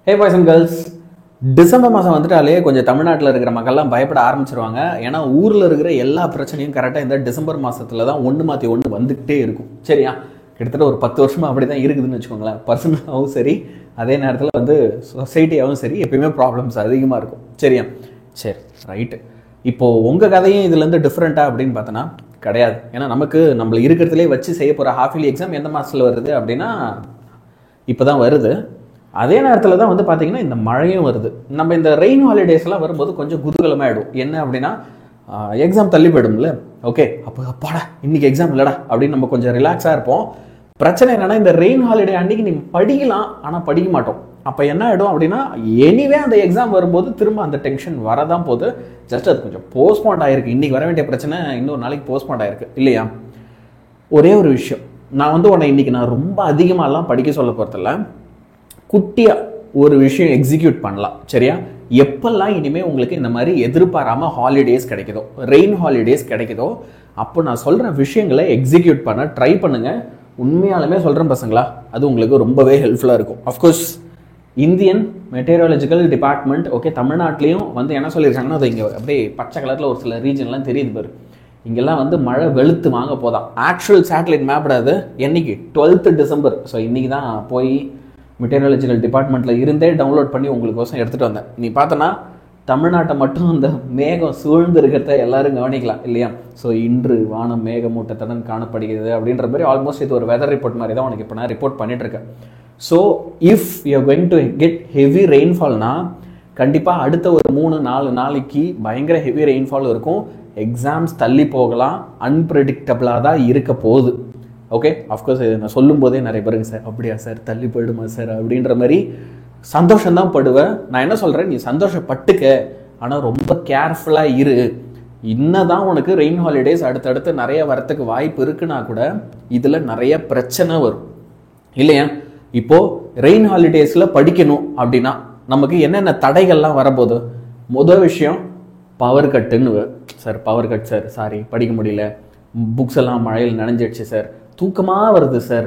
Hey boys and girls, December மாதம் வந்துட்டாலே கொஞ்சம் தமிழ்நாட்டில் இருக்கிற மக்கள்லாம் பயப்பட ஆரம்பிச்சிருவாங்க. ஏன்னா ஊரில் இருக்கிற எல்லா பிரச்சனையும் கரெக்டாக இந்த டிசம்பர் மாதத்தில் தான் ஒன்று மாற்றி ஒன்று வந்துக்கிட்டே இருக்கும். சரியா, கிட்டத்தட்ட ஒரு 10 வருஷமாக அப்படி தான் இருக்குதுன்னு வச்சுக்கோங்களேன். பர்சனலாகவும் சரி, அதே நேரத்தில் வந்து சொசைட்டியாகவும் சரி, எப்பயுமே ப்ராப்ளம்ஸ் அதிகமாக இருக்கும். சரியா, சரி ரைட்டு. இப்போது உங்கள் கதையும் இதுலேருந்து டிஃப்ரெண்ட்டாக அப்படின்னு பார்த்தோன்னா கிடையாது. ஏன்னா நமக்கு நம்மளை இருக்கிறதுலே வச்சு செய்ய போகிற ஹாஃப் இயர்லி எக்ஸாம் எந்த மாதத்தில் வருது அப்படின்னா இப்போ தான் வருது. அதே நேரத்தில் தான் வந்து பார்த்தீங்கன்னா இந்த மழையும் வருது. நம்ம இந்த ரெயின் ஹாலிடேஸ்லாம் வரும்போது கொஞ்சம் குதூகலமாகிடும். என்ன அப்படின்னா எக்ஸாம் தள்ளி போயிடும்ல. ஓகே, அப்போ அப்பாடா இன்னைக்கு எக்ஸாம் இல்லைடா அப்படின்னு நம்ம கொஞ்சம் ரிலாக்ஸாக இருப்போம். பிரச்சனை என்னென்னா இந்த ரெயின் ஹாலிடே அன்றைக்கி நீங்கள் படிக்கலாம், ஆனால் படிக்க மாட்டோம். அப்போ என்ன ஆகிடும் அப்படின்னா எனிவே அந்த எக்ஸாம் வரும்போது திரும்ப அந்த டென்ஷன் வரதான் போது. ஜஸ்ட் அது கொஞ்சம் போஸ்ட்போண்ட் ஆகிருக்கு. இன்றைக்கி வர வேண்டிய பிரச்சனை இன்னொரு நாளைக்கு போஸ்ட்போண்ட் ஆகிருக்கு இல்லையா. ஒரே ஒரு விஷயம், நான் வந்து உன்னை இன்றைக்கி நான் ரொம்ப அதிகமாகலாம் படிக்க சொல்ல போகிறதில்ல. குட்டியாக ஒரு விஷயம் எக்ஸிக்யூட் பண்ணலாம். சரியா, எப்பெல்லாம் இனிமேல் உங்களுக்கு இந்த மாதிரி எதிர்பாராமல் ஹாலிடேஸ் கிடைக்குதோ, ரெயின் ஹாலிடேஸ் கிடைக்குதோ, அப்போ நான் சொல்கிற விஷயங்களை எக்ஸிக்யூட் பண்ண ட்ரை பண்ணுங்கள். உண்மையாலுமே சொல்கிறேன் பசங்களா, அது உங்களுக்கு ரொம்பவே ஹெல்ப்ஃபுல்லாக இருக்கும். Of course Indian meteorological department okay தமிழ்நாட்டிலையும் வந்து என்ன சொல்லியிருக்காங்கன்னா, அது இங்கே அப்படியே பச்சை கலரில் ஒரு சில ரீஜன்லாம் தெரியுது பாரு, இங்கெல்லாம் வந்து மழை வெளுத்து வாங்க போதான். ஆக்சுவல் சேட்டலைட் மேப்டாது என்னைக்கு 12th டிசம்பர். ஸோ இன்றைக்கி தான் போய் மெட்டீரியாலஜிக்கல் டிபார்ட்மெண்ட்டில் இருந்தே டவுன்லோட் பண்ணி உங்களுக்கோசம் எடுத்துகிட்டு வந்தேன். நீ பார்த்தோன்னா தமிழ்நாட்டை மட்டும் அந்த மேகம் சூழ்ந்து இருக்கிறத எல்லாரும் கவனிக்கலாம் இல்லையா. ஸோ இன்று வானம் மேகமூட்டத்துடன் காணப்படுகிறது அப்படின்ற மாதிரி ஆல்மோஸ்ட் இது ஒரு வெதர் ரிப்போர்ட் மாதிரி தான் உனக்கு இப்போ நான் ரிப்போர்ட் பண்ணிட்டு இருக்கேன். So if you are going to get heavy ரெயின்ஃபால்னா கண்டிப்பாக அடுத்த ஒரு 3-4 நாளைக்கு பயங்கர ஹெவி ரெயின்ஃபால் இருக்கும். எக்ஸாம்ஸ் தள்ளி போகலாம், அன்பிரடிக்டபிளாக தான் இருக்க போகுது. ஓகே, அஃப்கோர்ஸ் இது நான் சொல்லும் போதே நிறைய பேருக்கு சார் அப்படியா சார் தள்ளி போயிடுமா சார் அப்படின்ற மாதிரி சந்தோஷம்தான் படுவேன். நான் என்ன சொல்கிறேன், நீ சந்தோஷப்பட்டுக்க, ஆனால் ரொம்ப கேர்ஃபுல்லாக இரு. இன்னதான் உனக்கு ரெயின் ஹாலிடேஸ் அடுத்தடுத்து நிறைய வரத்துக்கு வாய்ப்பு இருக்குன்னா கூட இதில் நிறைய பிரச்சனை வரும் இல்லையா. இப்போது ரெயின் ஹாலிடேஸில் படிக்கணும் அப்படின்னா நமக்கு என்னென்ன தடைகள்லாம் வரப்போகுது. முதல் விஷயம் பவர் கட்டுன்னு. Sir power cut sir, sorry படிக்க முடியல, புக்ஸ் எல்லாம் மழையில் நனைஞ்சிடுச்சு சார், தூக்கமாக வருது சார்,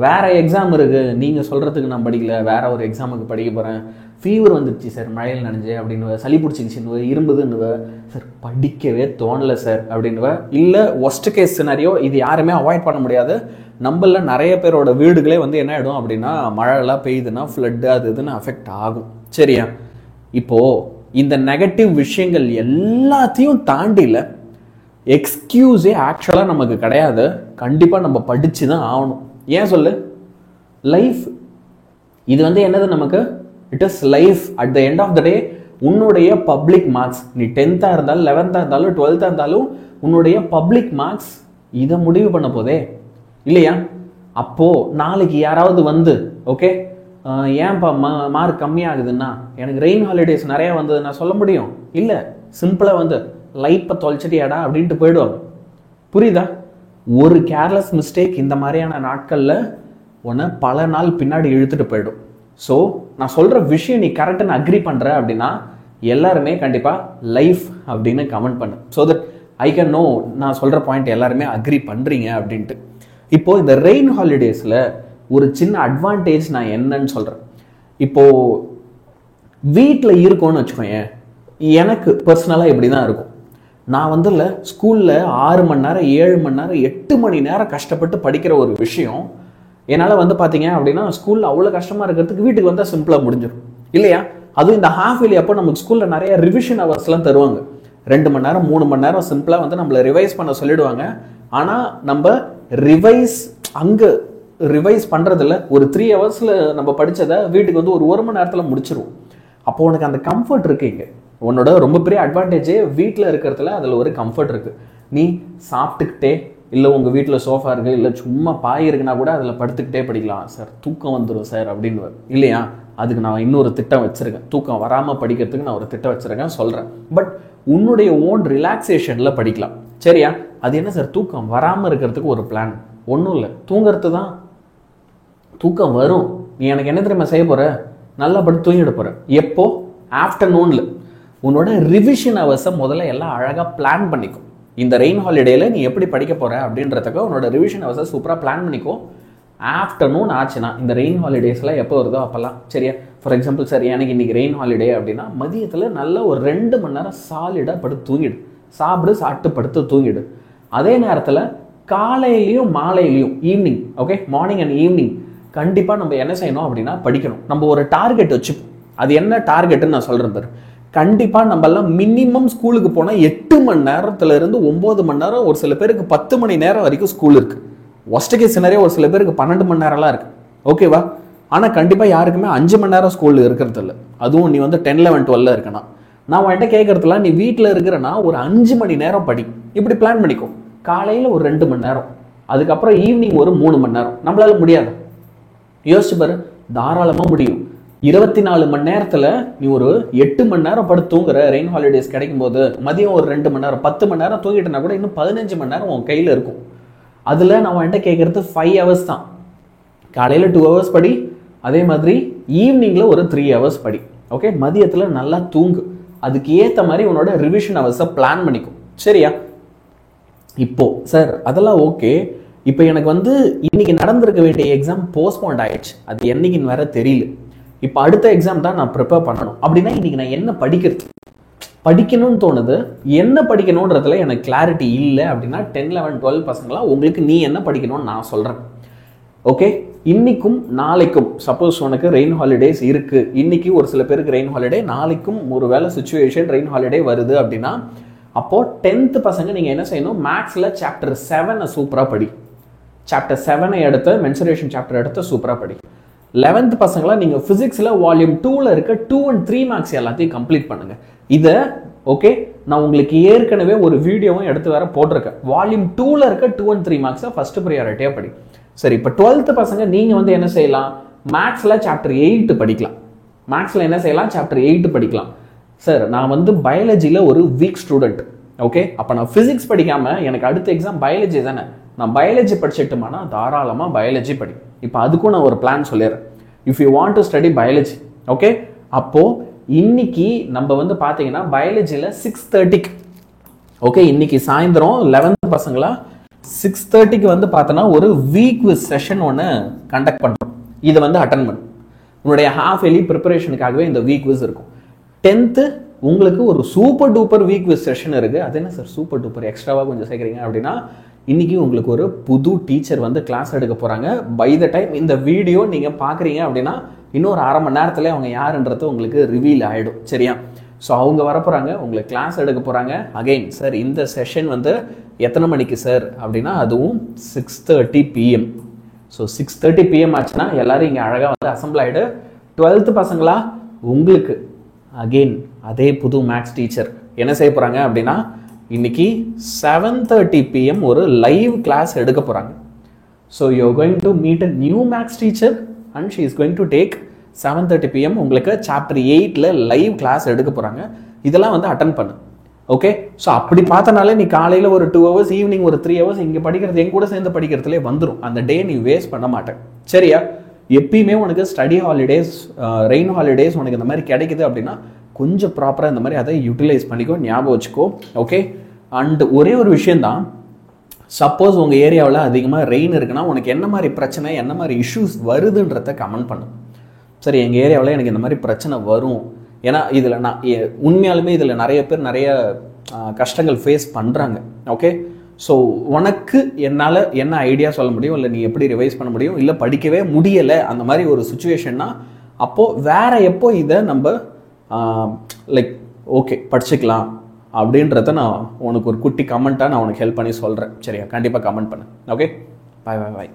வேறு எக்ஸாம் இருக்குது, நீங்கள் சொல்கிறதுக்கு நான் படிக்கல, வேறு ஒரு எக்ஸாமுக்கு படிக்க போகிறேன், ஃபீவர் வந்துடுச்சு சார் மழையில் நனைஞ்சு அப்படின்னு, சளி பிடிச்சிக்கிச்சுன்னு, இரும்புதுன்னுவ சார், படிக்கவே தோணலை சார் அப்படின்னுவ. இல்லை ஒஸ்ட் கேஸ் சினாரியோ, இது யாருமே அவாய்ட் பண்ண முடியாது. நம்மள நிறைய பேரோட வீடுகளே வந்து என்ன ஆகிடும் அப்படின்னா மழைலாம் பெய்யுதுன்னா ஃப்ளட்டு அது இதுன்னு அஃபெக்ட் ஆகும். சரியா, இப்போது இந்த நெகட்டிவ் விஷயங்கள் எல்லாத்தையும் தாண்டில எக்ஸ்கியூஸே ஆக்சுவலாக நமக்கு கிடையாது. கண்டிப்பாக நம்ம படித்து தான் ஆகணும். ஏன் சொல்லு, லைஃப் இது வந்து என்னது நமக்கு, it is life. At the end of the day உன்னுடைய பப்ளிக் மார்க்ஸ், நீ 10th இருந்தாலும் 11th இருந்தாலும் 12th இருந்தாலும் உன்னுடைய பப்ளிக் மார்க்ஸ் இதை முடிவு பண்ண போதே இல்லையா. அப்போது நாளைக்கு யாராவது வந்து ஓகே ஏன்ப்பா மார்க் கம்மியாகுதுன்னா எனக்கு ரெயின் ஹாலிடேஸ் நிறையா வந்ததுன்னா சொல்ல முடியும்? இல்லை, சிம்பிளாக வந்து லைஃப்பை தொலைச்சிட்டியாடா அப்படின்ட்டு போயிடுவாங்க. புரியுதா? ஒரு கேர்லெஸ் மிஸ்டேக் இந்த மாதிரியான நாட்களில் உன்னை பல நாள் பின்னாடி இழுத்துட்டு போயிடும். ஸோ நான் சொல்கிற விஷயம் நீ கரெக்டுன்னு அக்ரி பண்ணுற அப்படின்னா எல்லாருமே கண்டிப்பாக லைஃப் அப்படின்னு கமெண்ட் பண்ணு. So that I can know நான் சொல்கிற பாயிண்ட் எல்லாருமே அக்ரி பண்ணுறீங்க அப்படின்ட்டு. இப்போது இந்த ரெயின் ஹாலிடேஸில் ஒரு சின்ன அட்வான்டேஜ் நான் என்னன்னு சொல்கிறேன். இப்போது வீட்டில் இருக்கோன்னு வச்சுக்கோங்க, எனக்கு பர்சனலாக இப்படி தான் இருக்கும். நான் வந்து இல்லை ஸ்கூலில் 6 மணி நேரம் 7 மணி நேரம் 8 மணி நேரம் கஷ்டப்பட்டு படிக்கிற ஒரு விஷயம் என்னால் வந்து பார்த்தீங்க அப்படின்னா ஸ்கூலில் அவ்வளோ கஷ்டமாக இருக்கிறதுக்கு வீட்டுக்கு வந்தால் சிம்பிளாக முடிஞ்சிடும் இல்லையா. அதுவும் இந்த ஹாஃப் இயர்லி அப்போ நமக்கு ஸ்கூலில் நிறைய ரிவிஷன் ஹவர்ஸ்லாம் தருவாங்க. 2 மணி நேரம் 3 மணி நேரம் சிம்பிளாக வந்து நம்மளை ரிவைஸ் பண்ண சொல்லிடுவாங்க. ஆனால் நம்ம ரிவைஸ் பண்ணுறதில்ல. ஒரு 3 ஹவர்ஸில் நம்ம படித்ததை வீட்டுக்கு வந்து ஒரு 1 மணி நேரத்தில் முடிச்சிருவோம். அப்போ உனக்கு அந்த கம்ஃபர்ட் இருக்குது. இங்கே உன்னோட ரொம்ப பெரிய அட்வான்டேஜே வீட்டில் இருக்கிறதுல அதில் ஒரு கம்ஃபர்ட் இருக்குது. நீ சாப்பிட்டுக்கிட்டே, இல்லை உங்கள் வீட்டில் சோஃபா இருக்குது, இல்லை சும்மா பாய் இருக்குன்னா கூட அதில் படுத்துக்கிட்டே படிக்கலாம். சார் தூக்கம் வந்துடும் சார் அப்படின்னு இல்லையா. அதுக்கு நான் இன்னொரு திட்டம் வச்சுருக்கேன். தூக்கம் வராமல் படிக்கிறதுக்கு நான் ஒரு திட்டம் வச்சுருக்கேன், சொல்கிறேன். பட் உன்னுடைய ஓன் ரிலாக்ஸேஷனில் படிக்கலாம். சரியா, அது என்ன சார் தூக்கம் வராமல் இருக்கிறதுக்கு ஒரு பிளான்? ஒன்றும் இல்லை, தூங்கிறது தான். தூக்கம் வரும். நீ எனக்கு என்ன தெரியுமா செய்ய போகிற, நல்லா படுத்து தூங்கிட போகிற. எப்போ? ஆஃப்டர்நூனில். உன்னோட ரிவிஷன் ஹவர்ஸை முதல்ல எல்லாம் அழகாக பிளான் பண்ணிக்கும். இந்த ரெயின் ஹாலிடேயில் நீ எப்படி படிக்க போகிற அப்படின்றதுக்கு உன்னோட ரிவிஷன் ஹவர்ஸை சூப்பராக பிளான் பண்ணிக்கோ. ஆஃப்டர்நூன் ஆச்சுன்னா இந்த ரெயின் ஹாலிடேஸ்லாம் எப்போ வருதோ அப்போல்லாம் சரியா. ஃபார் எக்ஸாம்பிள் சார் எனக்கு இன்றைக்கி ரெயின் ஹாலிடே அப்படின்னா மதியத்தில் நல்ல ஒரு 2 மணி நேரம் சாலிடாக படுத்து தூங்கிடு, சாப்பிட்டு படுத்து தூங்கிடு. அதே நேரத்தில் காலையிலையும் மாலையிலையும் evening, okay, morning and evening கண்டிப்பாக நம்ம என்ன செய்யணும் அப்படின்னா படிக்கணும். நம்ம ஒரு டார்கெட் வச்சுப்போம். அது என்ன டார்கெட்டுன்னு நான் சொல்கிறேன் பாரு. கண்டிப்பாக நம்மளாம் மினிமம் ஸ்கூலுக்கு போனால் 8 மணி நேரத்துலேருந்து 9 மணி நேரம், ஒரு சில பேருக்கு 10 மணி நேரம் வரைக்கும் ஸ்கூல் இருக்குது. ஒஸ்ட் கேஸ் சினரியா ஒரு சில பேருக்கு 12 மணி நேரம்லாம் இருக்குது, ஓகேவா. ஆனால் கண்டிப்பாக யாருக்குமே 5 மணி நேரம் ஸ்கூலில் இருக்கிறது இல்லை. அதுவும் நீ வந்து 10, 11, 12 இருக்கணும். நான் உன்கிட்ட கேட்கறதுலாம் நீ வீட்டில் இருக்கிறனா ஒரு 5 மணி நேரம் படி, இப்படி பிளான் பண்ணிக்கோ. காலையில் ஒரு 2 மணி நேரம், அதுக்கப்புறம் ஈவினிங் ஒரு 3 மணி நேரம். நம்மளால முடியாது? யோசிச்சு பாரு, தாராளமாக முடியும். 24 மணி நேரத்தில் நீ ஒரு 8 மணி நேரம் படுத்து தூங்குற ரெயின் ஹாலிடேஸ் கிடைக்கும் போது, மதியம் ஒரு 2 மணி நேரம், 10 மணி நேரம் தூங்கிட்டனா கூட இன்னும் 15 மணி நேரம் உன் கையில் இருக்கும். அதில் நான் என்கிட்ட கேட்குறது 5 ஹவர்ஸ் தான். காலையில் 2 ஹவர்ஸ் படி, அதே மாதிரி ஈவினிங்கில் ஒரு 3 ஹவர்ஸ் படி, ஓகே. மதியத்தில் நல்லா தூங்கு. அதுக்கு ஏற்ற மாதிரி உன்னோட ரிவிஷன் ஹவர்ஸை பிளான் பண்ணிக்கும், சரியா. இப்போ சார் அதெல்லாம் ஓகே, இப்போ எனக்கு வந்து இன்னைக்கு நடந்திருக்க வேண்டிய எக்ஸாம் போஸ்ட்போண்ட் ஆயிடுச்சு, அது என்னைக்குன்னு வேற தெரியல. இப்போ அடுத்த எக்ஸாம் தான் நான் ப்ரிப்பேர் பண்ணணும் அப்படின்னா இன்னைக்கு நான் என்ன படிக்கிறது, படிக்கணும்னு தோணுது. என்ன படிக்கணுன்றதுல எனக்கு கிளாரிட்டி இல்லை அப்படின்னா 10, 11, 12 பசங்களா உங்களுக்கு நீ என்ன படிக்கணும்னு நான் சொல்கிறேன், ஓகே. இன்னைக்கும் நாளைக்கும் சப்போஸ் உனக்கு ரெயின் ஹாலிடேஸ் இருக்குது, இன்னைக்கு ஒரு சில பேருக்கு ரெயின் ஹாலிடே, நாளைக்கும் ஒரு வேலை சுச்சுவேஷன் ரெயின் ஹாலிடே வருது அப்படின்னா அப்போது 10th பசங்க நீங்கள் என்ன செய்யணும், மேக்ஸில் சாப்டர் 7 சூப்பராக படி. சாப்டர் 7 எடுத்து மென்சுரேஷன் சாப்டர் எடுத்து சூப்பராக படி. 11th பசங்களா நீங்கள் ஃபிசிக்ஸில் வால்யூம் 2ல் இருக்க 2 and 3 மார்க்ஸ் எல்லாத்தையும் கம்ப்ளீட் பண்ணுங்க. இதை ஓகே நான் உங்களுக்கு ஏற்கனவே ஒரு வீடியோவும் எடுத்து வேற போட்டிருக்கேன். வால்யூம் 2ல் இருக்க 2 and 3 மார்க்ஸை ஃபர்ஸ்ட் ப்ரியாரிட்டியாக படி. சரி, இப்போ 12th பசங்க நீங்கள் வந்து என்ன செய்யலாம், மேக்ஸில் சாப்டர் 8 படிக்கலாம். மேக்ஸில் என்ன செய்யலாம், சாப்டர் 8 படிக்கலாம். சார் நான் வந்து பயாலஜியில் ஒரு வீக் ஸ்டூடெண்ட், ஓகே. அப்போ நான் ஃபிசிக்ஸ் படிக்காமல் எனக்கு அடுத்த எக்ஸாம் பயாலஜி தானே, நான் பயாலஜி படிச்சுட்டுமானா தாராளமாக பயாலஜி படி. இப்போ அதுக்கும் நான் ஒரு பிளான் சொல்லிடுறேன். If you want to study biology, okay, அப்போது இன்னைக்கு நம்ம வந்து பார்த்தீங்கன்னா பயாலஜியில் 6:30க்கு, ஓகே, இன்னைக்கு சாயந்தரம் 11th பசங்களா 6:30க்கு வந்து பார்த்தோன்னா ஒரு வீக் வித் செஷன் ஒன்று கண்டக்ட் பண்ணுறோம். இதை வந்து அட்டன் பண்ணு. உன்னுடைய ஹாஃப் இயர்லி ப்ரிப்பரேஷனுக்காகவே இந்த வீக் விஸ் இருக்கும். 10th உங்களுக்கு ஒரு super duper week with session இருக்குது. அது என்ன சார் சூப்பர் டூப்பர் எக்ஸ்ட்ராவாக கொஞ்சம் சேர்க்குறீங்க அப்படின்னா, இன்றைக்கி உங்களுக்கு ஒரு புது டீச்சர் வந்து கிளாஸ் எடுக்க போகிறாங்க. பை த டைம் இந்த வீடியோ நீங்கள் பார்க்குறீங்க அப்படின்னா இன்னொரு 1/2 மணி நேரத்தில் அவங்க யாருன்றது உங்களுக்கு ரிவீல் ஆகிடும், சரியா. ஸோ அவங்க வரப்போகிறாங்க, உங்களுக்கு கிளாஸ் எடுக்க போகிறாங்க. அகெயின் சார் இந்த செஷன் வந்து எத்தனை மணிக்கு சார் அப்படின்னா அதுவும் 6:30 PM. ஸோ 6:30 PM ஆச்சுன்னா எல்லோரும் இங்கே அழகாக வந்து அசம்பிள் ஆகிடு. 12th பசங்களா உங்களுக்கு அகெயின் அதே புது மேக்ஸ் டீச்சர் என்ன செய்ய போகிறாங்க அப்படின்னா இன்னைக்கு 7:30 PM ஒரு லைவ் கிளாஸ் எடுக்க போகிறாங்க. So you are going to meet a new maths teacher and she is going to take 7:30 PM உங்களுக்கு சாப்டர் 8ல் லைவ் கிளாஸ் எடுக்க போகிறாங்க. இதெல்லாம் வந்து அட்டன் பண்ணு, ஓகே. ஸோ அப்படி பார்த்தனாலே நீ காலையில் ஒரு 2 ஹவர்ஸ், ஈவினிங் ஒரு 3 ஹவர்ஸ் இங்கே படிக்கிறது என் கூட சேர்ந்து படிக்கிறதுலே வந்துடும். அந்த டே நீ வேஸ்ட் பண்ண மாட்டேன், சரியா. எப்பயுமே உனக்கு ஸ்டடி ஹாலிடேஸ், ரெயின் ஹாலிடேஸ் உனக்கு இந்த மாதிரி கிடைக்குது அப்படின்னா கொஞ்சம் ப்ராப்பராக இந்த மாதிரி அதை யூட்டிலைஸ் பண்ணிக்கோ, ஞாபகம் வச்சுக்கோ, ஓகே. அண்ட் ஒரே ஒரு விஷயந்தான், சப்போஸ் உங்கள் ஏரியாவில் அதிகமாக ரெயின் இருக்குன்னா உனக்கு என்ன மாதிரி பிரச்சனை, என்ன மாதிரி இஷ்யூஸ் வருதுன்றத கமெண்ட் பண்ணு. சரி, எங்கள் ஏரியாவில் எனக்கு இந்த மாதிரி பிரச்சனை வரும், ஏன்னா இதில் நான் உண்மையாலுமே இதில் நிறைய பேர் நிறைய கஷ்டங்கள் ஃபேஸ் பண்ணுறாங்க, ஓகே. ஸோ உனக்கு என்னால் என்ன ஐடியா சொல்ல முடியும், இல்லை நீ எப்படி ரிவைஸ் பண்ண முடியும், இல்லை படிக்கவே முடியலை அந்த மாதிரி ஒரு சுச்சுவேஷன்னா அப்போது வேற எப்போ இதை நம்ம லைக் ஓகே படிச்சுக்கலாம் அப்படின்றத நான் உனக்கு ஒரு குட்டி கமெண்ட்டாக நான் உனக்கு ஹெல்ப் பண்ணி சொல்கிறேன், சரியா. கண்டிப்பாக கமெண்ட் பண்ணு, ஓகே. பாய் பாய் பாய்.